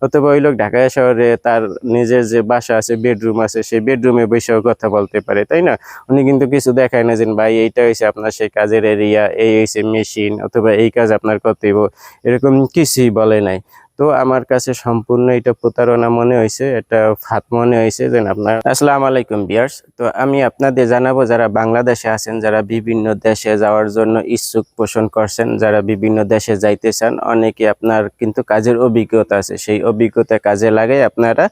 অথবা ওই লোক ঢাকা শহরে তার নিজের যে বাসা আছে, বেডরুম আছে, সেই বেডরুমে বসেও কথা বলতে পারে, তাই না? উনি কিন্তু কিছু দেখায় না যে ভাই এইটা হয়েছে আপনার সেই কাজের এরিয়া, এই হয়েছে মেশিন, অথবা এই কাজ আপনার করতেইব, এরকম কিছুই বলে নাই। তো আমার কাছে সম্পূর্ণ এটা প্রতারণা মনে হয়েছে, এটা ফাঁদ মনে হয়েছে। যে আপনার আসসালামু আলাইকুম ভিউয়ার্স, তো আমি আপনাদের জানাবো যারা বাংলাদেশে আছেন, যারা বিভিন্ন দেশে যাওয়ার জন্য ইচ্ছুক পোষণ করছেন, যারা বিভিন্ন দেশে যাইতে চান, অনেকে আপনার কিন্তু কাজের অভিজ্ঞতা আছে, সেই অভিজ্ঞতা কাজে লাগাই আপনারা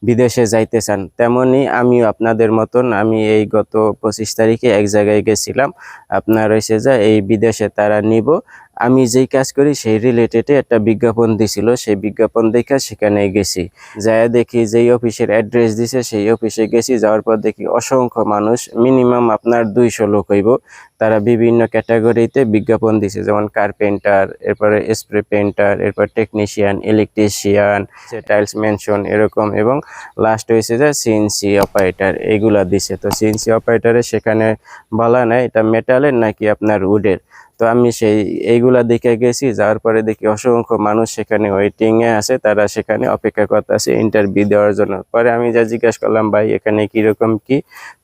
বিদেশে যাইতে চান। তেমনি আমিও আপনাদের মতন, আমি এই গত 25 তারিখে এক জায়গায় গেছিলাম। আপনার হয়েছে যে এই বিদেশে তারা নিব, আমি যেই কাজ করি সেই রিলেটেডে একটা বিজ্ঞাপন দিছিল, সেই বিজ্ঞাপন দেখে সেখানে গেছি। যাই দেখি যেই অফিসের অ্যাড্রেস দিছে সেই অফিসে গেছি। যাওয়ার পর দেখি অসংখ্য মানুষ, মিনিমাম আপনার 200 লোক হইব। তারা বিভিন্ন ক্যাটাগরিতে বিজ্ঞাপন দিছে, যেমন কার্পেন্টার, এরপরে স্প্রে পেন্টার, এরপর টেকনিশিয়ান, ইলেকট্রিশিয়ান, টাইলস মেনশন এরকম, এবং লাস্ট হয়েছে যে সিএনসি অপারেটর, এগুলা দিছে। তো সিএনসি অপারেটরে সেখানে বলা নাই এটা মেটালের নাকি আপনার উডের। তো আমি এইগুলা দেখে গেছি। যাওয়ার পরে দেখি অসংখ্য মানুষ সেখানে ওয়েটিংয়ে আছে, তারা সেখানে অপেক্ষা করতেছে ইন্টারভিউ দেওয়ার জন্য। পরে আমি যা জিজ্ঞাসা করলাম, ভাই এখানে কিরকম কি?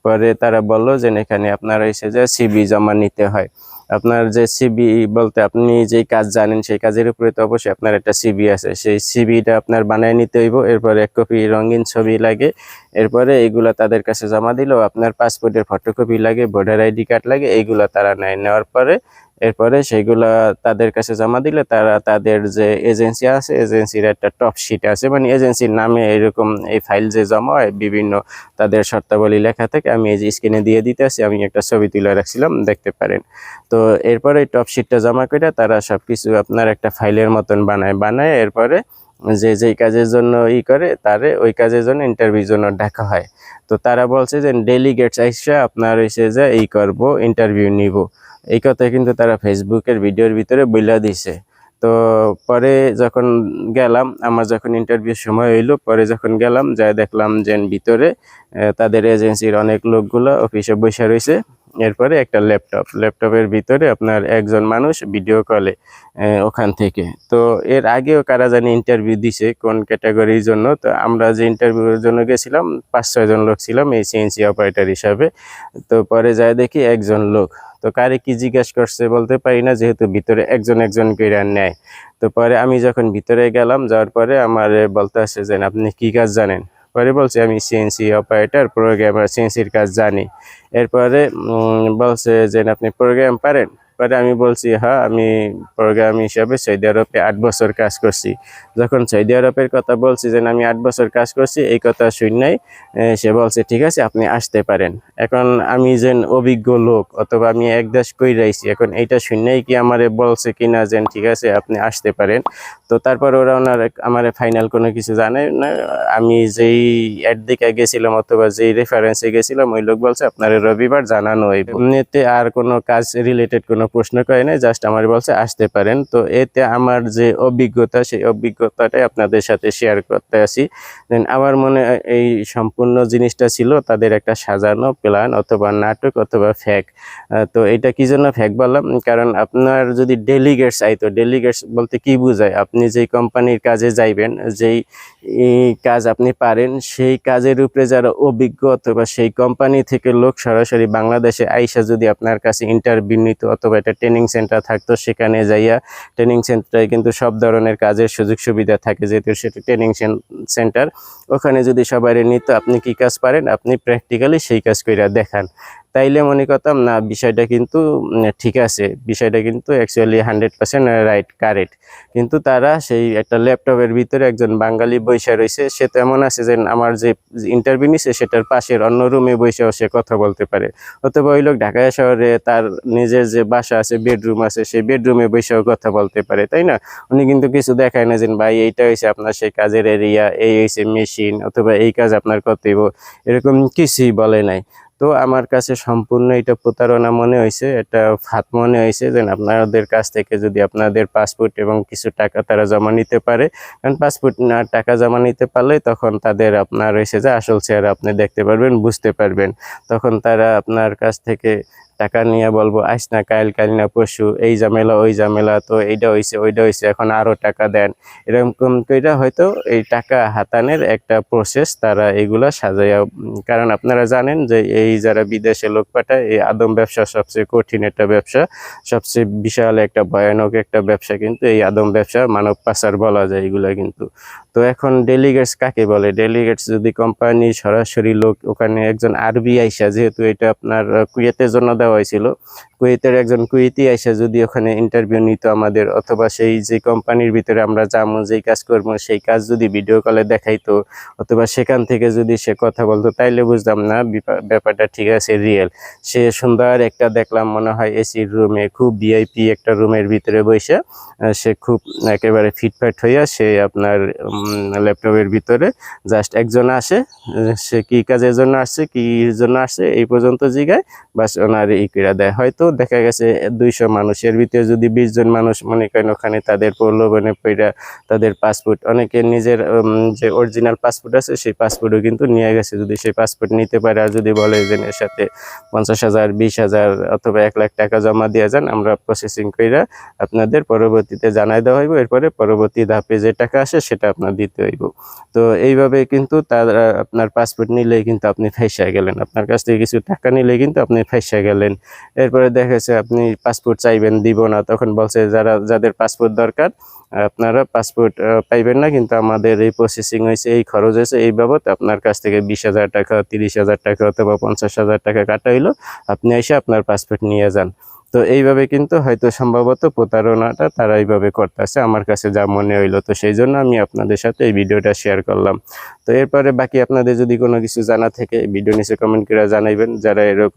পরে তারা বললো যে এখানে আপনার হয়েছে যে সিবি জমা নিতে হয়। আপনার যে সিবি বলতে আপনি যেই কাজ জানেন সেই কাজের উপরে তো অবশ্যই আপনার একটা সিবি আছে, সেই সিবিটা আপনার বানায় নিতে হইব। এরপরে 1 কপি রঙিন ছবি লাগে। এরপরে এইগুলা তাদের কাছে জমা দিলেও আপনার পাসপোর্টের ফটোকপি লাগে, ভোটার আইডি কার্ড লাগে, এইগুলা তারা নেওয়ার পরে এরপরে সেইগুলা তাদের কাছে জমা দিলে তারা তাদের যে এজেন্সি আছে, এজেন্সির একটা টপ শিট আছে, মানে এজেন্সির নামে এরকম এই ফাইল যে জমা হয় বিভিন্ন তাদের শর্তাবলী লেখা থাকে, আমি এই যে স্ক্রিনে দিয়ে দিতেছি, আমি একটা ছবি তুলে রাখছিলাম, দেখতে পারেন। তো এরপরে এই টপ শিটটা জমা করে তারা সবকিছু আপনার একটা ফাইলের মতন বানায় এরপরে যেই কাজের জন্য করে তারে ওই কাজের জন্য ইন্টারভিউর জন্য ডাকা হয়। তো তারা বলছে যে ডেলিগেটস আইসা আপনার হইছে যে করব, ইন্টারভিউ নিব। এই কথা কিন্তু তারা ফেসবুকের ভিডিওর ভিতরে বইলা দিছে। তো পরে যখন গেলাম, আমার যখন ইন্টারভিউ সময় হইলো, পরে যখন গেলাম যাই দেখলাম যে ভিতরে তাদের এজেন্সির অনেক লোকগুলো অফিসে বসে রয়েছে। এরপরে একটা ল্যাপটপের ভিতরে আপনার একজন মানুষ ভিডিও কলে ওখান থেকে। তো এর আগেও কারা জানি ইন্টারভিউ দিছে কোন ক্যাটাগরির জন্য। তো আমরা যে ইন্টারভিউর জন্য গেছিলাম 5-6 জন লোক ছিলাম এই সিএনসি অপারেটর হিসাবে। তো পরে যাই দেখি একজন লোক। তো কারে কি জিজ্ঞাসা করছে বলতে পারি না, যেহেতু ভিতরে একজন একজন করে নেয়। তো পরে আমি যখন ভিতরে গেলাম, যাওয়ার পরে আমার বলতে আসে যে আপনি কি কাজ জানেন? পরে বলছে আমি সিএনসি অপারেটর, প্রোগ্রামার, সিএনসির কাজ জানি। এরপরে বলছে যে আপনি প্রোগ্রাম পারেন? পরে আমি বলছি হ্যাঁ, আমি প্রোগ্রাম হিসাবে সৌদি আরবে 8 বছর কাজ করছি। যখন সৌদি আরবের কথা বলছি যে আমি 8 বছর কাজ করছি, এই কথা শুননাই সে বলছে ঠিক আছে আপনি আসতে পারেন। এখন আমি যে অভিজ্ঞ লোক, অথবা আমি এক দেশ কইরাইছি, এখন এইটা শুননাই কি আমারে বলছে কিনা যে ঠিক আছে আপনি আসতে পারেন। তো তারপর ওরা আমার ফাইনাল কোনো কিছু জানে না। আমি যেই অ্যাড দিকে গেছিলাম অথবা যেই রেফারেন্সে গেছিলাম, ওই লোক বলছে আপনার রবিবার জানানো হইব। এমনিতে আর কোনো কাজ রিলেটেড কোনো প্রশ্ন করে নাই, জাস্ট আমার বলছে আসতে পারেন। তো এতে আমার যে অভিজ্ঞতা, সেই অভিজ্ঞতাটাই আপনাদের সাথে শেয়ার করতে আসি। আমার মনে হয় এই সম্পূর্ণ জিনিসটা ছিল তাদের একটা সাজানো প্ল্যান, অথবা নাটক, অথবা ফ্যাক। তো এটা কি জন্য ফ্যাক বললাম, কারণ আপনার যদি ডেলিগেটস আইতো, ডেলিগেটস বলতে কি বোঝায়, আপনি যেই কোম্পানির কাজে যাইবেন, যেই কাজ আপনি পারেন, সেই কাজের উপরে যারা অভিজ্ঞ, অথবা সেই কোম্পানি থেকে লোক সরাসরি বাংলাদেশে আইসা যদি আপনার কাছে ইন্টারভিউ নিত, অথবা একটা ট্রেনিং সেন্টার থাকতো, সেখানে যাইয়া ট্রেনিং সেন্টারে কিন্তু সব ধরনের কাজের সুযোগ সুবিধা থাকে, যেহেতু সেটা ট্রেনিং সেন্টার। ওখানে যদি সবাই নিত, আপনি কি কাজ পারেন, আপনি প্র্যাকটিক্যালি সেই কাজ কইরা দেখান, তাইলে মনে করতাম না বিষয়টা কিন্তু ঠিক আছে, বিষয়টা কিন্তু অ্যাকচুয়ালি 100% রাইট, কারেক্ট। কিন্তু তারা সেই একটা ল্যাপটপের ভিতরে একজন বাঙালি বইসা রয়েছে, সে তেমন আছে যে আমার যে ইন্টারভিউ নিছে সেটার পাশের অন্য রুমে বসেও সে কথা বলতে পারে। অথবা ওই লোক ঢাকা শহরে তার নিজের যে বাসা আছে, বেডরুম আছে, সেই বেডরুমে বসেও কথা বলতে পারে, তাই না? উনি কিন্তু কিছু দেখায় না যে ভাই এইটা হয়েছে আপনার সেই কাজের এরিয়া, এই হয়েছে মেশিন, অথবা এই কাজ আপনার করতেইব, এরকম কিছুই বলে নাই। তো আমার কাছে সম্পূর্ণ এটা প্রতারণা মনে হয়েছে, এটা ফাঁদ মনে হয়েছে। যে আপনাদের কাছ থেকে যদি আপনাদের পাসপোর্ট এবং কিছু টাকা তারা জমা নিতে পারে, কারণ পাসপোর্ট না টাকা জমা নিতে পারলে তখন তাদের আপনার হয়েছে যে আসল চেহারা আপনি দেখতে পারবেন, বুঝতে পারবেন। তখন তারা আপনার কাছ থেকে টাকা নিয়ে বলবো আজ না কাল, কাল না পরশু, এই ঝামেলা ওই ঝামেলা, তো এইটা হইছে ওইটা হইছে, এখন আরো টাকা দেন, এরকম কইরা হয়তো এই টাকা হাতানের একটা প্রসেস তারা এগুলা সাজাইয়া কারণ আপনারা জানেন যে এই যারা বিদেশে লোক পাঠায় এই আদম ব্যবসা সবচেয়ে কঠিন একটা ব্যবসা, সবচেয়ে বিশাল একটা ভয়ানক একটা ব্যবসা কিন্তু এই আদম ব্যবসা, মানব পাচার বলা যায় এগুলা কিন্তু। তো এখন ডেলিগেটস কাকে বলে? ডেলিগেটস যদি কোম্পানি সরাসরি লোক ওখানে একজন আরবি আইসা, যেহেতু এটা আপনার কুয়েতের জন্য দেওয়া হয়েছিল, কুয়েতের একজন কুয়েতি আইসা যদি ওখানে ইন্টারভিউ নিত আমাদের, অথবা সেই যে কোম্পানির ভিতরে আমরা যাবো যেই কাজ করবো সেই কাজ যদি ভিডিও কলে দেখাইতো, অথবা সেখান থেকে যদি সে কথা বলতো, তাইলে বুঝতাম না ব্যাপারটা ঠিক আছে রিয়েল। সে সুন্দর একটা দেখলাম মনে হয় এসির রুমে, খুব ভিআইপি একটা রুমের ভিতরে বসে সে খুব একেবারে ফিটফাট হইয়া সে আপনার ল্যাপটপের ভিতরে জাস্ট একজন আসে, সে কি কাজের জন্য আসছে কি জন্য আসছে এই পর্যন্ত জিগায়, বাস ওনার ই করে দেয়। হয়তো দেখা গেছে 200 মানুষের ভিতরে যদি 20 জন মানুষ মনে করেন ওখানে তাদের প্রলোভনে পইরা তাদের পাসপোর্ট, অনেকের নিজের যে অরিজিনাল পাসপোর্ট আছে সেই পাসপোর্টও কিন্তু নিয়ে গেছে, যদি সেই পাসপোর্ট নিতে পারে আর যদি বলে যে এর সাথে 50,000 20,000 অথবা 1 লাখ টাকা জমা দিয়ে যান, আমরা প্রসেসিং কইরা আপনাদের পরবর্তীতে জানাই দেওয়া হইব, এরপরে পরবর্তী ধাপে যে টাকা আসে সেটা আপনার দিতে হইব। তো এইভাবে কিন্তু তারা আপনার পাসপোর্ট নিলেই কিন্তু আপনি ফাইসা গেলেন, আপনার কাছ থেকে কিছু টাকা নিলে কিন্তু আপনি ফাইসা গেলেন। এরপরে দেখা যাচ্ছে আপনি পাসপোর্ট চাইবেন, দিব না, তখন বলছে যাদের পাসপোর্ট দরকার আপনারা পাসপোর্ট পাইবেন না, কিন্তু আমাদের এই প্রসেসিং হয়েছে, এই খরচ হয়েছে, এই বাবদ আপনার কাছ থেকে 20,000 টাকা 30,000 টাকা অথবা 50,000 টাকা কাটা হইলো, আপনি এসে আপনার পাসপোর্ট নিয়ে যান। তো এইভাবে কিন্তু হয়তো সম্ভবত প্রতারণাটা তারা এইভাবে করতেছে, আমার কাছে যা মনে হইলো, তো সেই জন্য আমি আপনাদের সাথে এই ভিডিওটা শেয়ার করলাম। তো এরপরে বাকি আপনাদের যদি কোনো কিছু জানা থাকে ভিডিও নিচে কমেন্ট করে জানাইবেন, যারা এরকম